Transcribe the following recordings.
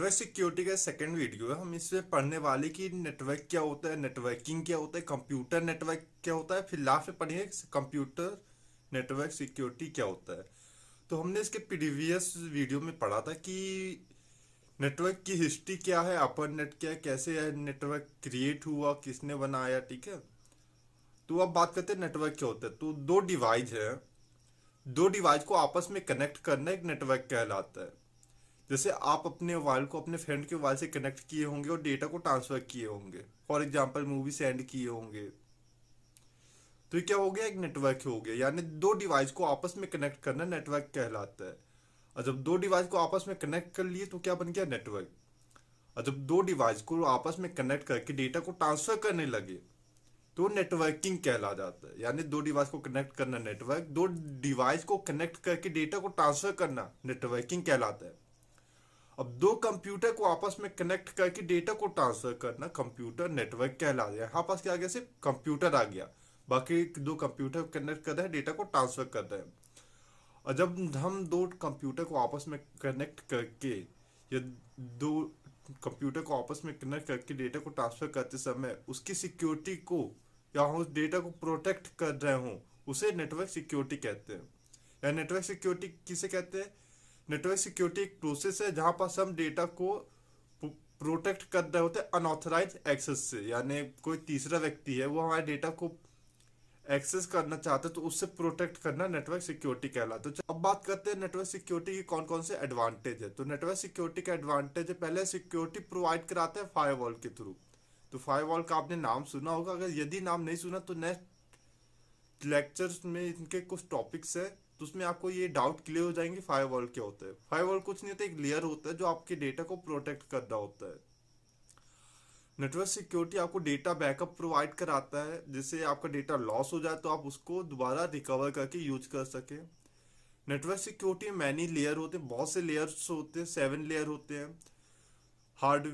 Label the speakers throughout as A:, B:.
A: Network security का second video है। हम इसमें पढ़ने वाले कि नेटवर्क क्या होता है, नेटवर्किंग क्या होता है, कंप्यूटर नेटवर्क क्या होता है, फिर लास्ट में पढ़ेंगे कंप्यूटर नेटवर्क सिक्योरिटी क्या होता है। तो हमने इसके प्रीवियस वीडियो में पढ़ा था कि नेटवर्क की हिस्ट्री क्या है, अपर नेट क्या है, कैसे नेटवर्क क्रिएट हुआ, किसने बनाया। ठीक है, तो अब बात करते हैं नेटवर्क क्या होता है। तो दो डिवाइस है, दो डिवाइस को आपस में कनेक्ट करना एक नेटवर्क कहलाता है। जैसे आप अपने मोबाइल को अपने फ्रेंड के मोबाइल से कनेक्ट किए होंगे और डेटा को ट्रांसफर किए होंगे, फॉर एग्जांपल मूवी सेंड किए होंगे, तो ये क्या हो गया, एक नेटवर्क हो गया। यानी दो डिवाइस को आपस में कनेक्ट करना नेटवर्क कहलाता है। और जब दो डिवाइस को आपस में कनेक्ट कर लिए तो क्या बन गया, नेटवर्क। और जब दो डिवाइस को आपस में कनेक्ट करके डेटा को ट्रांसफर करने लगे तो नेटवर्किंग कहला जाता है। यानी दो डिवाइस को कनेक्ट करना नेटवर्क, दो डिवाइस को कनेक्ट करके डेटा को ट्रांसफर करना नेटवर्किंग कहलाता है। अब दो कंप्यूटर को आपस में कनेक्ट करके डेटा को ट्रांसफर करना कंप्यूटर नेटवर्क कहला गया। यहाँ पास क्या आ गया, सिर्फ कंप्यूटर आ गया, बाकी दो कंप्यूटर कनेक्ट कर रहे हैं, डेटा को ट्रांसफर कर रहे हैं। और जब हम दो कंप्यूटर को आपस में कनेक्ट करके या दो कंप्यूटर को आपस में कनेक्ट करके डेटा को ट्रांसफर करते समय उसकी सिक्योरिटी को या उस डेटा को प्रोटेक्ट कर रहे हो, उसे नेटवर्क सिक्योरिटी कहते हैं। या नेटवर्क सिक्योरिटी किसे कहते हैं, नेटवर्क सिक्योरिटी एक प्रोसेस है जहां पर हम डेटा को प्रोटेक्ट कर रहे होते हैं अनऑथराइज एक्सेस से। यानी कोई तीसरा व्यक्ति है, वो हमारे डेटा को एक्सेस करना चाहते हैं तो उससे प्रोटेक्ट करना नेटवर्क सिक्योरिटी कहलाता है। अब बात करते हैं नेटवर्क सिक्योरिटी के कौन कौन से एडवांटेज है। तो नेटवर्क सिक्योरिटी का एडवांटेज है, पहले सिक्योरिटी प्रोवाइड कराते हैं फायरवॉल के थ्रू। तो फायरवॉल का आपने नाम सुना होगा, अगर यदि नाम नहीं सुना तो नेक्स्ट लेक्चर्स में इनके कुछ टॉपिक्स है, तो उसमें आपको ये डाउट क्लियर हो जाएंगे फायरवॉल क्या होता है। फायरवॉल कुछ नहीं होता, एक लेयर होता है जो आपके डेटा को प्रोटेक्ट कर रहा होता है। नेटवर्क सिक्योरिटी आपको डेटा बैकअप प्रोवाइड कराता है, जिससे आपका डेटा लॉस हो जाए तो आप उसको दोबारा रिकवर करके यूज कर सके। नेटवर्क सिक्योरिटी में मैनी लेयर होते हैं, बहुत से लेयर्स होते हैं, 7 लेयर होते हैं। हार्ड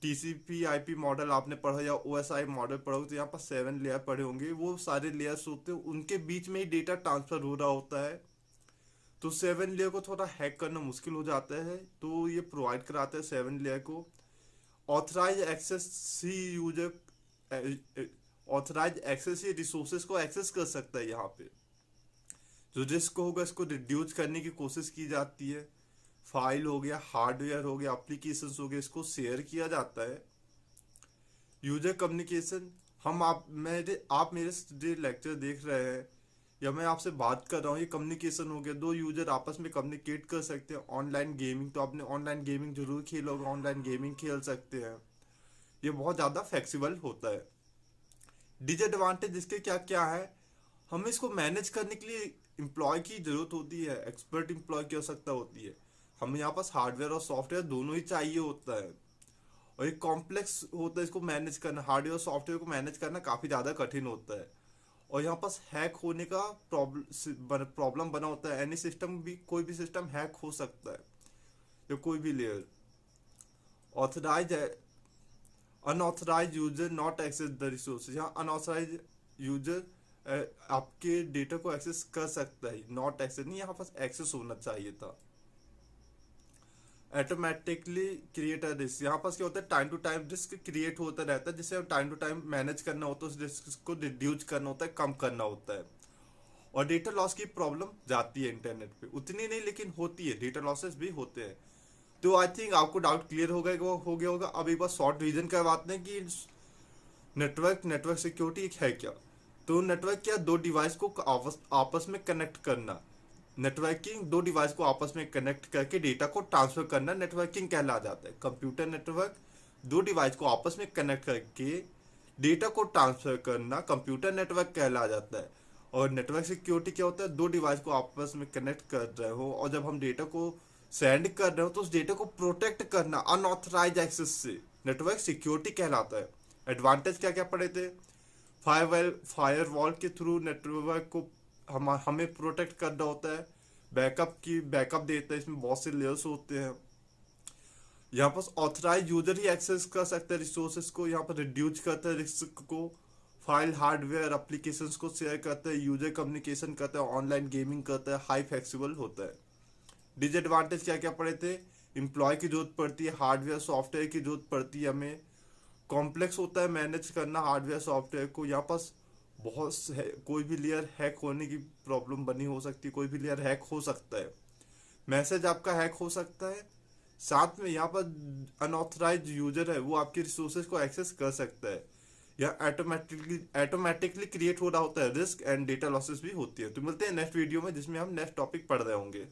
A: टीसीपी आईपी मॉडल आपने पढ़ा या ओएसआई मॉडल पढ़ा, तो यहाँ पर 7 लेयर पढ़े होंगे, वो सारे लेयर्स होते हैं, उनके बीच में ही डेटा ट्रांसफर हो रहा होता है। तो 7 लेयर को थोड़ा हैक करना मुश्किल हो जाता है, तो ये प्रोवाइड कराता है 7 लेयर को। ऑथराइज एक्सेस ही यूजर ऑथराइज एक्सेस ही रिसोर्सेज को एक्सेस कर सकता है। यहाँ पे जो रिस्क होगा इसको रिड्यूस करने की कोशिश की जाती है। फाइल हो गया, हार्डवेयर हो गया, एप्लीकेशन हो गया, इसको शेयर किया जाता है। यूजर कम्युनिकेशन, आप मेरे जो लेक्चर देख रहे हैं या मैं आपसे बात कर रहा हूँ, ये कम्युनिकेशन हो गया। दो यूजर आपस में कम्युनिकेट कर सकते हैं। ऑनलाइन गेमिंग, तो आपने ऑनलाइन गेमिंग जरूर खेला होगा, ऑनलाइन गेमिंग खेल सकते हैं। ये बहुत ज़्यादा फ्लेक्सिबल होता है। डिसएडवांटेज इसके क्या क्या है, हमें इसको मैनेज करने के लिए एम्प्लॉय की जरूरत होती है, एक्सपर्ट एम्प्लॉय की आवश्यकता होती है। हमें यहाँ पास हार्डवेयर और सॉफ्टवेयर दोनों ही चाहिए होता है, और एक कॉम्प्लेक्स होता है इसको मैनेज करना। हार्डवेयर और सॉफ्टवेयर को मैनेज करना काफ़ी ज़्यादा कठिन होता है, और यहाँ पास हैक होने का प्रॉब्लम बना होता है। एनी सिस्टम भी, कोई भी सिस्टम हैक हो सकता है, या कोई भी layer. Authorise unauthorise user not access the resources, यहाँ अनऑथराइज यूजर आपके डेटा को एक्सेस कर सकता है, नॉट एक्सेस नहीं, यहाँ पास एक्सेस होना चाहिए था। ऑटोमेटिकली क्रिएट अ रिस्क, यहाँ पास क्या होता है, time to time risk create होता रहता है, जिसे टाइम टू टाइम मैनेज करना होता है, उस रिस्क को रिड्यूस करना होता है, कम करना होता है। और डेटा लॉस की प्रॉब्लम जाती है इंटरनेट पे, उतनी नहीं लेकिन होती है, डेटा लॉसेस भी होते हैं। तो आई थिंक आपको डाउट क्लियर हो गया होगा। अब एक बार शॉर्ट रिवीजन करवाते हैं कि नेटवर्क सिक्योरिटी है क्या। तो नेटवर्क क्या, दो डिवाइस को आपस में कनेक्ट करना। नेटवर्किंग, दो डिवाइस को आपस में कनेक्ट करके डेटा को ट्रांसफर करना नेटवर्किंग कहला जाता है। कंप्यूटर नेटवर्क, दो डिवाइस को आपस में कनेक्ट करके डेटा को ट्रांसफर करना कंप्यूटर नेटवर्क कहला जाता है। और नेटवर्क सिक्योरिटी क्या होता है, दो डिवाइस को आपस में कनेक्ट कर रहे हो और जब हम डेटा को सेंड कर रहे हो तो उस डेटा को प्रोटेक्ट करना अनऑथराइज एक्सेस से नेटवर्क सिक्योरिटी कहलाता है। एडवांटेज क्या क्या पड़े थे, फायरवॉल के थ्रू नेटवर्क को हमें प्रोटेक्ट करना होता है। बैकअप देता है, इसमें बहुत से लेयर्स होते हैं। यहाँ पर ऑथराइज यूजर ही एक्सेस कर सकता है रिसोर्सेज को, यहाँ पर रिड्यूस करता है रिस्क को। फाइल, हार्डवेयर, एप्लीकेशंस को शेयर करता है, यूजर कम्युनिकेशन करता है, ऑनलाइन गेमिंग करता है, हाई फ्लेक्सिबल होता है। डिसएडवांटेज क्या क्या पड़े थे, एम्प्लॉय की जरूरत पड़ती है, हार्डवेयर सॉफ्टवेयर की जरूरत पड़ती है हमें। कॉम्प्लेक्स होता है मैनेज करना हार्डवेयर सॉफ्टवेयर को। यहाँ पास बहुत कोई भी लेयर हैक होने की प्रॉब्लम बनी हो सकती है, कोई भी लेयर हैक हो सकता है, मैसेज आपका हैक हो सकता है। साथ में यहाँ पर अनऑथराइज यूजर है, वो आपके रिसोर्सेज को एक्सेस कर सकता है, या ऑटोमेटिकली क्रिएट हो रहा होता है रिस्क, एंड डेटा लॉसेस भी होती है। तो मिलते हैं नेक्स्ट वीडियो में, जिसमें हम नेक्स्ट टॉपिक पढ़ रहे होंगे।